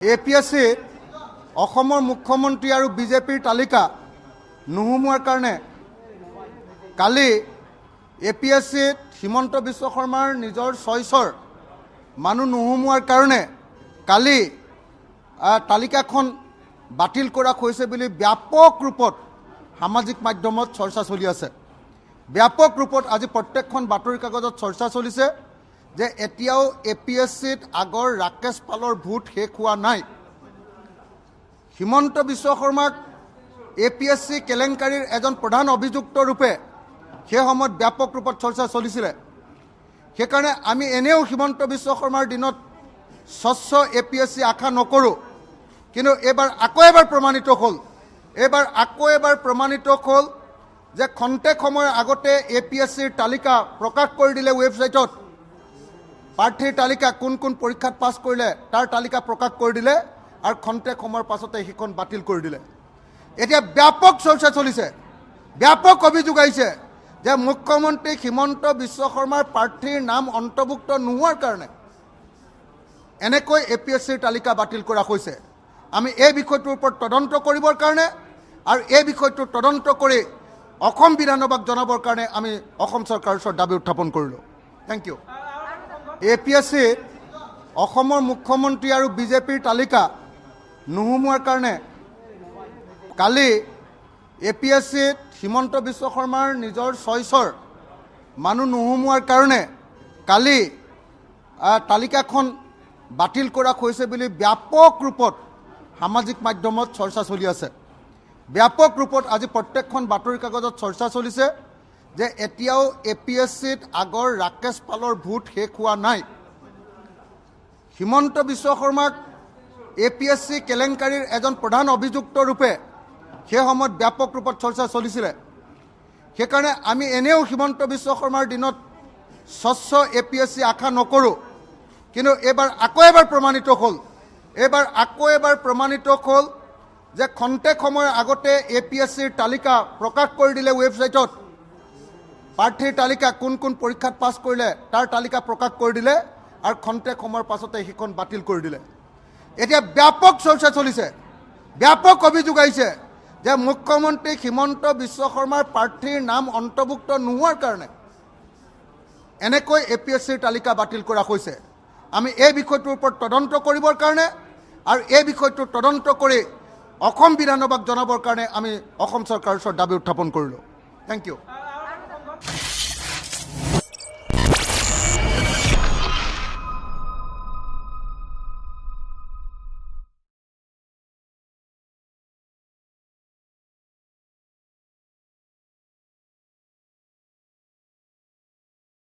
APSC অসমৰ মুখ্যমন্ত্ৰী আৰু বিজেপিৰ তালিকা নুহুমুৱাৰ কাৰণে কালি APSCত হিমন্ত বিশ্ব শৰ্মাৰ নিজৰ চইচৰ মানুহ নুহুমুৱাৰ কাৰণে কালি তালিকাখন বাতিল কৰা হৈছে বুলি ব্যাপক ৰূপত সামাজিক মাধ্যমত চৰ্চা চলি আছে। ব্যাপক ৰূপত আজি প্ৰত্যেকখন বাতৰি কাগজত চৰ্চা চলিছে যে এতিয়াও APSCত আগৰ ৰাকেশ পালৰ ভোট শেষ হোৱা নাই। হিমন্ত বিশ্ব শৰ্মাক APSC কেলেংকাৰীৰ এজন প্ৰধান অভিযুক্ত ৰূপে সেই সময়ত ব্যাপক ৰূপত চৰ্চা চলিছিলে। সেইকাৰণে আমি এনেও হিমন্ত বিশ্ব শৰ্মাৰ দিনত স্বচ্ছ APSC আশা নকৰোঁ, কিন্তু এইবাৰ আকৌ এবাৰ প্ৰমাণিত হ'ল যে খন্তেক সময়ৰ আগতে APSCৰ তালিকা প্ৰকাশ কৰি দিলে ৱেবছাইটত। প্ৰাৰ্থীৰ তালিকা কোন কোন পৰীক্ষাত পাছ কৰিলে তাৰ তালিকা প্ৰকাশ কৰি দিলে আৰু খন্তেক সময়ৰ পাছতে সেইখন বাতিল কৰি দিলে। এতিয়া ব্যাপক চৰ্চা চলিছে, ব্যাপক অভিযোগ আহিছে যে মুখ্যমন্ত্ৰী হিমন্ত বিশ্ব শৰ্মাৰ প্ৰাৰ্থীৰ নাম অন্তৰ্ভুক্ত নোহোৱাৰ কাৰণে এনেকৈ APSCৰ তালিকা বাতিল কৰা হৈছে। আমি এই বিষয়টোৰ ওপৰত তদন্ত কৰিবৰ কাৰণে আৰু এই বিষয়টো তদন্ত কৰি অসম বিধানসভাক জনাবৰ কাৰণে আমি অসম চৰকাৰৰ ওচৰত দাবী উত্থাপন কৰিলোঁ। Thank U. APSCত অসমৰ মুখ্যমন্ত্ৰী আৰু বিজেপিৰ তালিকা নুহুমুৱাৰ কাৰণে কালি APSCত হিমন্ত বিশ্ব শৰ্মাৰ নিজৰ চইচৰ মানুহ নুহুমুৱাৰ কাৰণে কালি তালিকাখন বাতিল কৰা হৈছে বুলি ব্যাপক ৰূপত সামাজিক মাধ্যমত চৰ্চা চলি আছে। ব্যাপক ৰূপত আজি প্ৰত্যেকখন বাতৰি কাগজত চৰ্চা চলিছে যে এতিয়াও APSCত আগৰ ৰাকেশ পালৰ ভোট শেষ হোৱা নাই। হিমন্ত বিশ্ব শৰ্মাক APSC কেলেংকাৰীৰ এজন প্ৰধান অভিযুক্ত ৰূপে সেই সময়ত ব্যাপক ৰূপত চৰ্চা চলিছিলে। সেইকাৰণে আমি এনেও হিমন্ত বিশ্ব শৰ্মাৰ দিনত স্বচ্ছ APSC আশা নকৰোঁ, কিন্তু এইবাৰ আকৌ এবাৰ প্ৰমাণিত হ'ল যে খন্তেক সময়ৰ আগতে APSCৰ তালিকা প্ৰকাশ কৰি দিলে ৱেবছাইটত। প্ৰাৰ্থীৰ তালিকা কোন কোন পৰীক্ষাত পাছ কৰিলে তাৰ তালিকা প্ৰকাশ কৰি দিলে আৰু খন্তেক সময়ৰ পাছতে সেইখন বাতিল কৰি দিলে। এতিয়া ব্যাপক চৰ্চা চলিছে, ব্যাপক অভিযোগ আহিছে যে মুখ্যমন্ত্ৰী হিমন্ত বিশ্ব শৰ্মাৰ প্ৰাৰ্থীৰ নাম অন্তৰ্ভুক্ত নোহোৱাৰ কাৰণে এনেকৈ APSCৰ তালিকা বাতিল কৰা হৈছে। আমি এই বিষয়টোৰ ওপৰত তদন্ত কৰিবৰ কাৰণে আৰু এই বিষয়টো তদন্ত কৰি অসম বিধানসভাক জনাবৰ কাৰণে আমি অসম চৰকাৰৰ ওচৰত দাবী উত্থাপন কৰিলোঁ। Thank U.